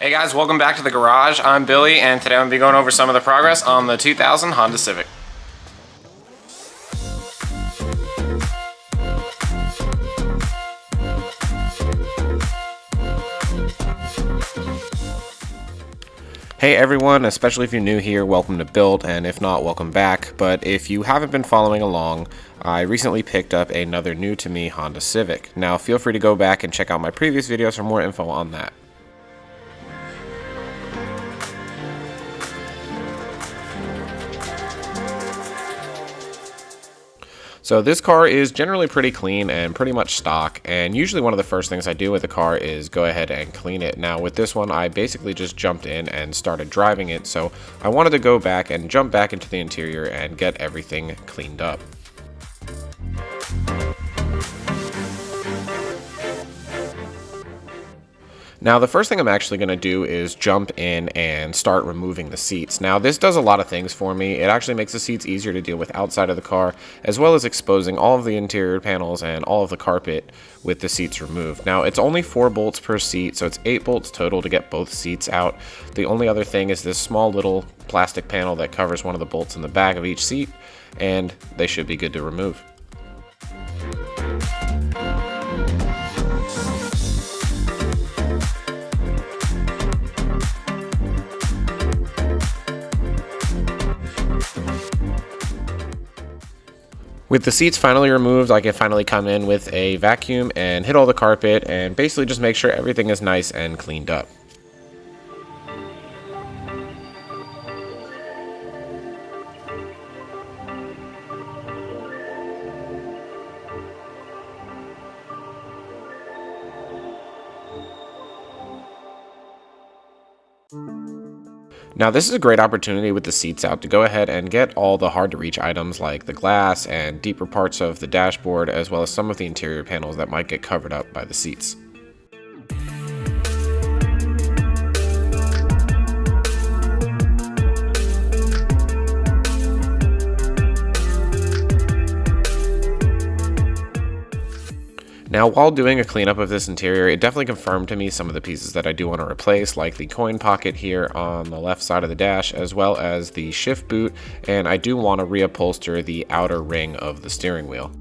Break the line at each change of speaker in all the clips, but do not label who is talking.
Hey guys, welcome back to the garage. I'm Billy, and today I'm going to be going over some of the progress on the 2000 Honda Civic. Hey everyone, especially if you're new here, welcome to Build, and if not, welcome back. But if you haven't been following along, I recently picked up another new to me Honda Civic. Now feel free to go back and check out my previous videos for more info on that. So this car is generally pretty clean and pretty much stock, and usually one of the first things I do with the car is go ahead and clean it. Now with this one, I basically just jumped in and started driving it, so I wanted to go back and jump back into the interior and get everything cleaned up. Now the first thing I'm actually going to do is jump in and start removing the seats. Now this does a lot of things for me. It actually makes the seats easier to deal with outside of the car, as well as exposing all of the interior panels and all of the carpet with the seats removed. Now it's only 4 bolts per seat, so it's 8 bolts total to get both seats out. The only other thing is this small little plastic panel that covers one of the bolts in the back of each seat, and they should be good to remove. With the seats finally removed, I can finally come in with a vacuum and hit all the carpet and basically just make sure everything is nice and cleaned up. Now this is a great opportunity with the seats out to go ahead and get all the hard to reach items like the glass and deeper parts of the dashboard, as well as some of the interior panels that might get covered up by the seats. Now, while doing a cleanup of this interior, it definitely confirmed to me some of the pieces that I do want to replace, like the coin pocket here on the left side of the dash, as well as the shift boot, and I do want to reupholster the outer ring of the steering wheel.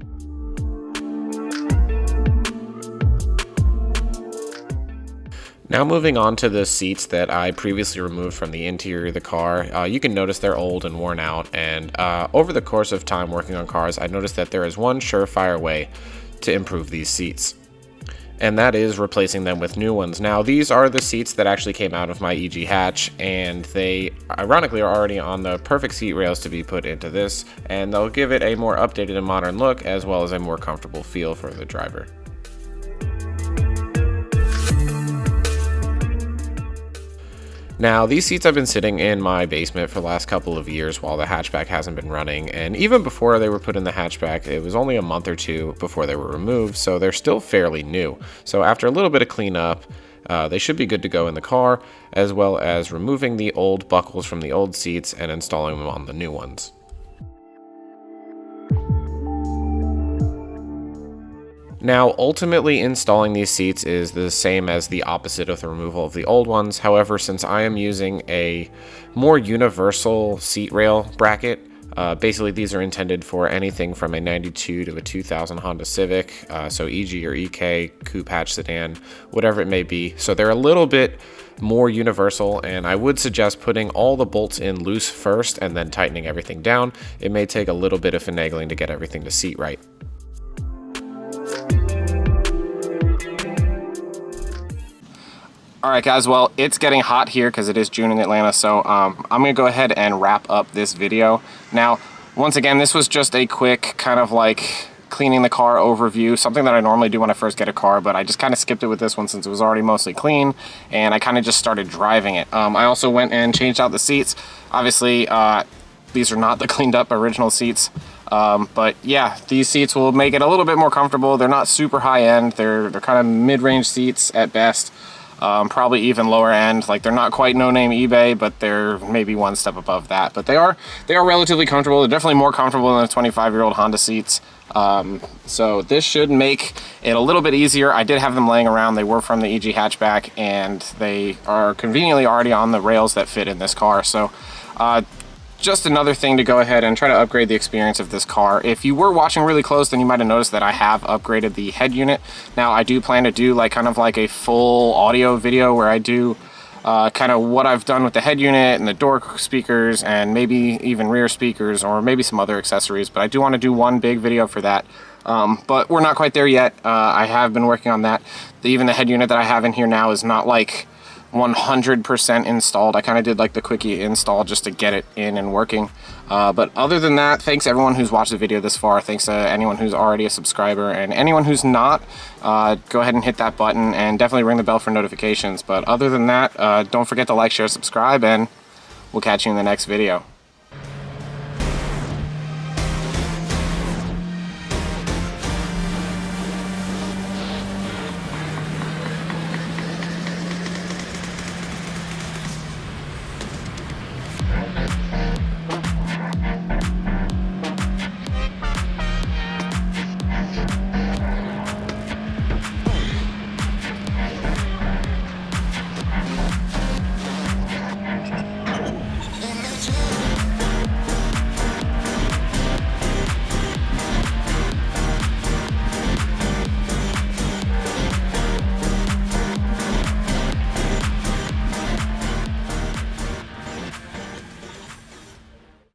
Now moving on to the seats that I previously removed from the interior of the car, you can notice they're old and worn out, and over the course of time working on cars, I noticed that there is one surefire way to improve these seats, and that is replacing them with new ones. Now these are the seats that actually came out of my EG hatch, and they ironically are already on the perfect seat rails to be put into this, and they'll give it a more updated and modern look, as well as a more comfortable feel for the driver. Now, these seats have been sitting in my basement for the last couple of years while the hatchback hasn't been running, and even before they were put in the hatchback, it was only a month or two before they were removed, so they're still fairly new. So after a little bit of cleanup, they should be good to go in the car, as well as removing the old buckles from the old seats and installing them on the new ones. Now, ultimately installing these seats is the same as the opposite of the removal of the old ones. However, since I am using a more universal seat rail bracket, basically these are intended for anything from a 92 to a 2000 Honda Civic, so EG or EK, coupe hatch sedan, whatever it may be. So they're a little bit more universal, and I would suggest putting all the bolts in loose first and then tightening everything down. It may take a little bit of finagling to get everything to seat right. Alright guys, well, it's getting hot here because it is June in Atlanta, so I'm going to go ahead and wrap up this video. Now, once again, this was just a quick kind of like cleaning the car overview, something that I normally do when I first get a car, but I just kind of skipped it with this one since it was already mostly clean, and I kind of just started driving it. I also went and changed out the seats. Obviously, these are not the cleaned up original seats. But yeah, these seats will make it a little bit more comfortable. They're not super high end. They're kind of mid-range seats at best. probably even lower end. Like, they're not quite no name eBay, but they're maybe one step above that. But they are relatively comfortable. They're definitely more comfortable than a 25-year-old Honda seats. So this should make it a little bit easier. I did have them laying around. They were from the EG hatchback, and they are conveniently already on the rails that fit in this car. So just another thing to go ahead and try to upgrade the experience of this car. If you were watching really close, then you might have noticed that I have upgraded the head unit. Now, I do plan to do like kind of like a full audio video where I do kind of what I've done with the head unit and the door speakers and maybe even rear speakers or maybe some other accessories, but I do want to do one big video for that. But we're not quite there yet. I have been working on that. Even the head unit that I have in here now is not like 100% installed. I kind of did like the quickie install just to get it in and working. But other than that, thanks everyone who's watched the video this far. Thanks to anyone who's already a subscriber, and anyone who's not, go ahead and hit that button and definitely ring the bell for notifications. But other than that, don't forget to like, share, subscribe, and we'll catch you in the next video.